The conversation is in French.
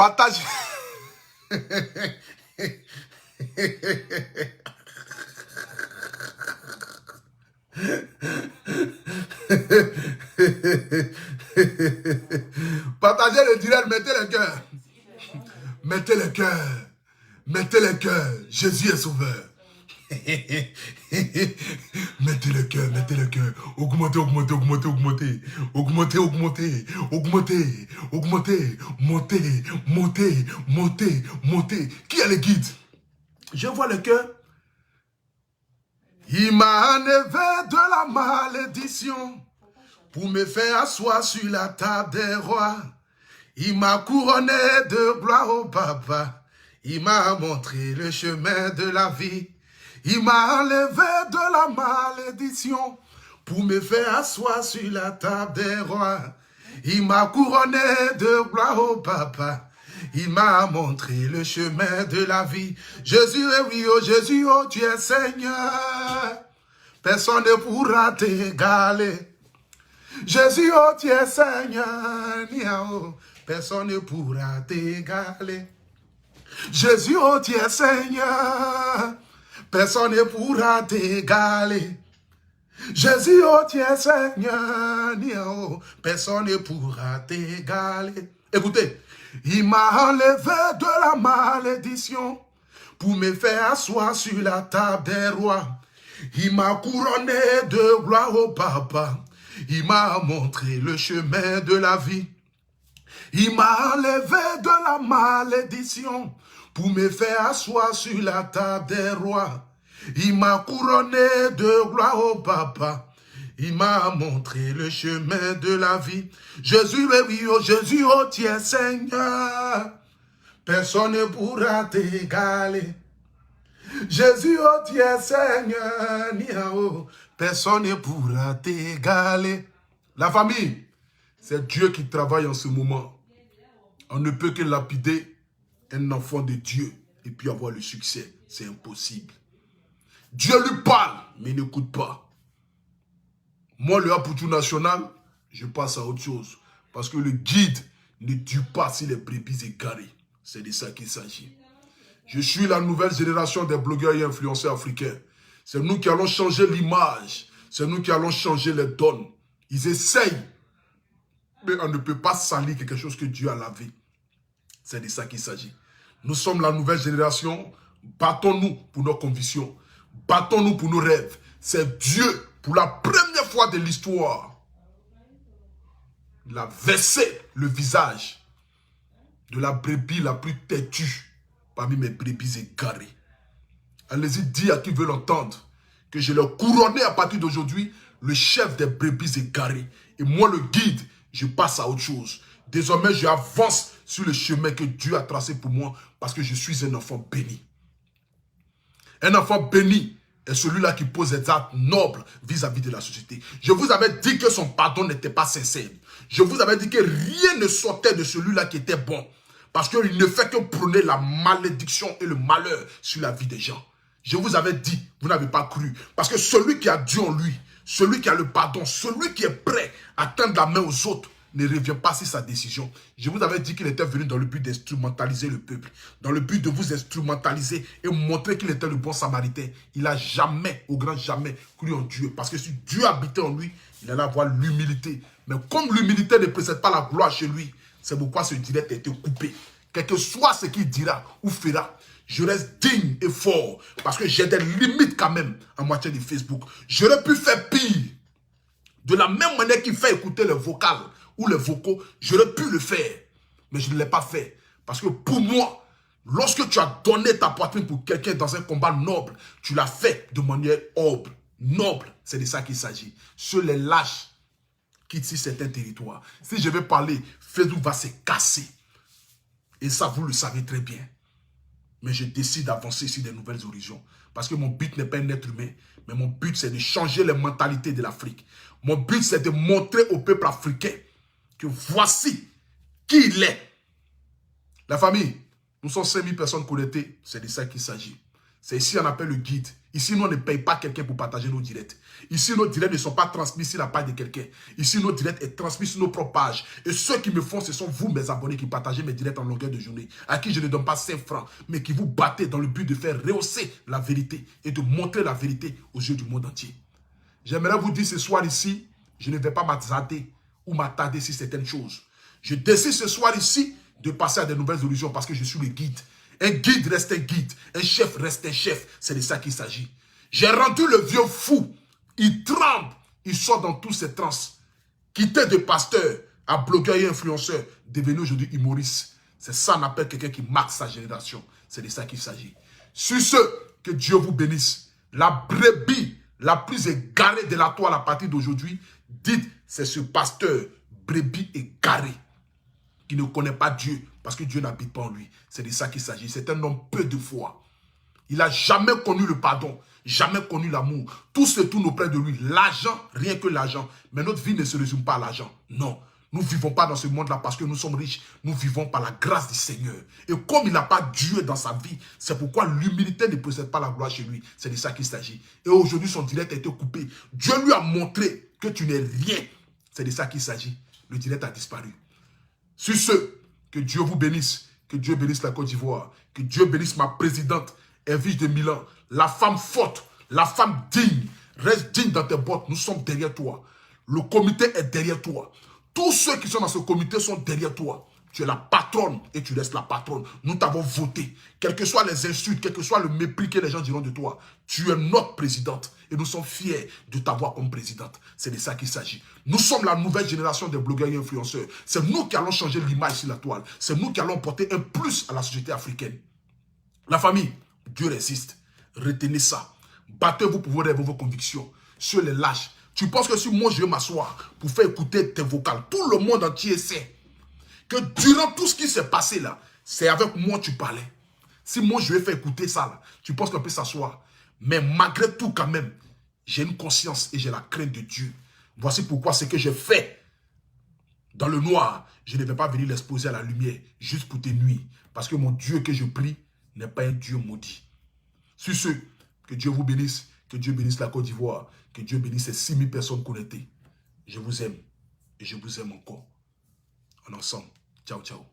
Partage. Partagez le direct, mettez le cœur. Mettez le cœur. Mettez le cœur. Jésus est sauveur. Mettez le cœur, mettez le cœur. Augmentez, augmentez, augmentez, augmentez. Augmentez, augmentez, augmentez, augmentez. Montez, montez, montez, montez. Qui est le guide? Je vois le cœur. Il m'a enlevé de la malédiction pour me faire asseoir sur la table des rois. Il m'a couronné de gloire au papa. Il m'a montré le chemin de la vie. Il m'a enlevé de la malédiction pour me faire asseoir sur la table des rois. Il m'a couronné de gloire au papa. Il m'a montré le chemin de la vie. Jésus est oui, oh Jésus, oh tu es Seigneur. Personne ne pourra t'égaler. Jésus, oh tu es Seigneur. Personne ne pourra t'égaler. Jésus, oh tu es Seigneur. Personne ne pourra t'égaler. Jésus, oh tu es Seigneur. Personne ne pourra t'égaler. Écoutez. Il m'a enlevé de la malédiction pour me faire asseoir sur la table des rois. Il m'a couronné de gloire au papa. Il m'a montré le chemin de la vie. Il m'a enlevé de la malédiction pour me faire asseoir sur la table des rois. Il m'a couronné de gloire au papa. Il m'a montré le chemin de la vie. Jésus, oui, oh Jésus, oh tu es Seigneur. Personne ne pourra t'égaler. Jésus, oh tu es Seigneur. Personne ne pourra t'égaler. La famille, c'est Dieu qui travaille en ce moment. On ne peut que lapider un enfant de Dieu et puis avoir le succès. C'est impossible. Dieu lui parle, mais il n'écoute pas. Moi, le Apoutou national, je passe à autre chose. Parce que le guide ne tue pas si les brebis égarées. C'est de ça qu'il s'agit. Je suis la nouvelle génération des blogueurs et influenceurs africains. C'est nous qui allons changer l'image. C'est nous qui allons changer les donnes. Ils essayent. Mais on ne peut pas salir quelque chose que Dieu a lavé. C'est de ça qu'il s'agit. Nous sommes la nouvelle génération. Battons-nous pour nos convictions. Battons-nous pour nos rêves. C'est Dieu, pour la première fois de l'histoire, il a versé le visage de la brebis la plus têtue parmi mes brebis égarées. Allez-y dire à qui veut l'entendre que je l'ai couronné à partir d'aujourd'hui le chef des brebis égarées. Et moi, le guide, je passe à autre chose. Désormais, j'avance sur le chemin que Dieu a tracé pour moi parce que je suis un enfant béni. Un enfant béni est celui-là qui pose des actes nobles vis-à-vis de la société. Je vous avais dit que son pardon n'était pas sincère. Je vous avais dit que rien ne sortait de celui-là qui était bon. Parce qu'il ne fait que prôner la malédiction et le malheur sur la vie des gens. Je vous avais dit, vous n'avez pas cru. Parce que celui qui a Dieu en lui, celui qui a le pardon, celui qui est prêt à tendre la main aux autres, ne revient pas sur sa décision. Je vous avais dit qu'il était venu dans le but d'instrumentaliser le peuple, dans le but de vous instrumentaliser et montrer qu'il était le bon samaritain. Il n'a jamais, au grand jamais, cru en Dieu. Parce que si Dieu habitait en lui, il allait avoir l'humilité. Mais comme l'humilité ne précède pas la gloire chez lui, c'est pourquoi ce direct a été coupé. Quel que soit ce qu'il dira ou fera, je reste digne et fort. Parce que j'ai des limites quand même en matière de Facebook. J'aurais pu faire pire. De la même manière qu'il fait écouter les vocales ou les vocaux, j'aurais pu le faire. Mais je ne l'ai pas fait. Parce que pour moi, lorsque tu as donné ta poitrine pour quelqu'un dans un combat noble, tu l'as fait de manière noble. Noble, c'est de ça qu'il s'agit. Sur les lâches quittent certains territoires. Si je vais parler, Facebook va se casser. Et ça, vous le savez très bien. Mais je décide d'avancer sur des nouvelles horizons. Parce que mon but n'est pas un être humain. Mais mon but, c'est de changer les mentalités de l'Afrique. Mon but, c'est de montrer au peuple africain que voici qui il est. La famille, nous sommes 5000 personnes connectées. C'est de ça qu'il s'agit. C'est ici on appelle le guide. Ici, nous, on ne paye pas quelqu'un pour partager nos directs. Ici, nos directs ne sont pas transmis sur la page de quelqu'un. Ici, nos directs sont transmis sur nos propres pages. Et ceux qui me font, ce sont vous, mes abonnés, qui partagez mes directs en longueur de journée, à qui je ne donne pas 5 francs, mais qui vous battez dans le but de faire rehausser la vérité et de montrer la vérité aux yeux du monde entier. J'aimerais vous dire ce soir ici, je ne vais pas m'attarder ou m'attarder sur certaines choses. Je décide ce soir ici de passer à de nouvelles religions parce que je suis le guide. Un guide reste un guide, un chef reste un chef. C'est de ça qu'il s'agit. J'ai rendu le vieux fou. Il tremble, il sort dans tous ses trans. Quitté de pasteur à blogueur et influenceur, devenu aujourd'hui humoriste. C'est ça qu'on appelle quelqu'un qui marque sa génération. C'est de ça qu'il s'agit. Sur ce, que Dieu vous bénisse. La brebis la plus égarée de la toile à partir d'aujourd'hui, dites, c'est ce pasteur brebis égaré qui ne connaît pas Dieu parce que Dieu n'habite pas en lui. C'est de ça qu'il s'agit. C'est un homme peu de foi. Il n'a jamais connu le pardon, jamais connu l'amour. Tout se tourne auprès de lui. L'argent, rien que l'argent. Mais notre vie ne se résume pas à l'argent. Non. Nous ne vivons pas dans ce monde-là parce que nous sommes riches. Nous vivons par la grâce du Seigneur. Et comme il n'a pas Dieu dans sa vie, c'est pourquoi l'humilité ne possède pas la gloire chez lui. C'est de ça qu'il s'agit. Et aujourd'hui, son direct a été coupé. Dieu lui a montré que tu n'es rien. C'est de ça qu'il s'agit. Le direct a disparu. Sur ce, que Dieu vous bénisse. Que Dieu bénisse la Côte d'Ivoire. Que Dieu bénisse ma présidente, Evige de Milan. La femme forte, la femme digne. Reste digne dans tes bottes. Nous sommes derrière toi. Le comité est derrière toi. Tous ceux qui sont dans ce comité sont derrière toi. Tu es la patronne et tu restes la patronne. Nous t'avons voté. Quelles que soient les insultes, quel que soit le mépris que les gens diront de toi, tu es notre présidente. Et nous sommes fiers de t'avoir comme présidente. C'est de ça qu'il s'agit. Nous sommes la nouvelle génération des blogueurs et influenceurs. C'est nous qui allons changer l'image sur la toile. C'est nous qui allons porter un plus à la société africaine. La famille, Dieu résiste. Retenez ça. Battez-vous pour vos rêves, vos convictions. Sur les lâches. Tu penses que si moi je vais m'asseoir pour faire écouter tes vocales, tout le monde entier sait que durant tout ce qui s'est passé là, c'est avec moi que tu parlais. Si moi je vais faire écouter ça là, tu penses qu'on peut s'asseoir. Mais malgré tout quand même, j'ai une conscience et j'ai la crainte de Dieu. Voici pourquoi ce que j'ai fait dans le noir, je ne vais pas venir l'exposer à la lumière juste pour te nuire. Parce que mon Dieu que je prie n'est pas un Dieu maudit. Sur ce, que Dieu vous bénisse, que Dieu bénisse la Côte d'Ivoire, que Dieu bénisse ces 6000 personnes connectées. Je vous aime et je vous aime encore. En ensemble. Ciao, ciao.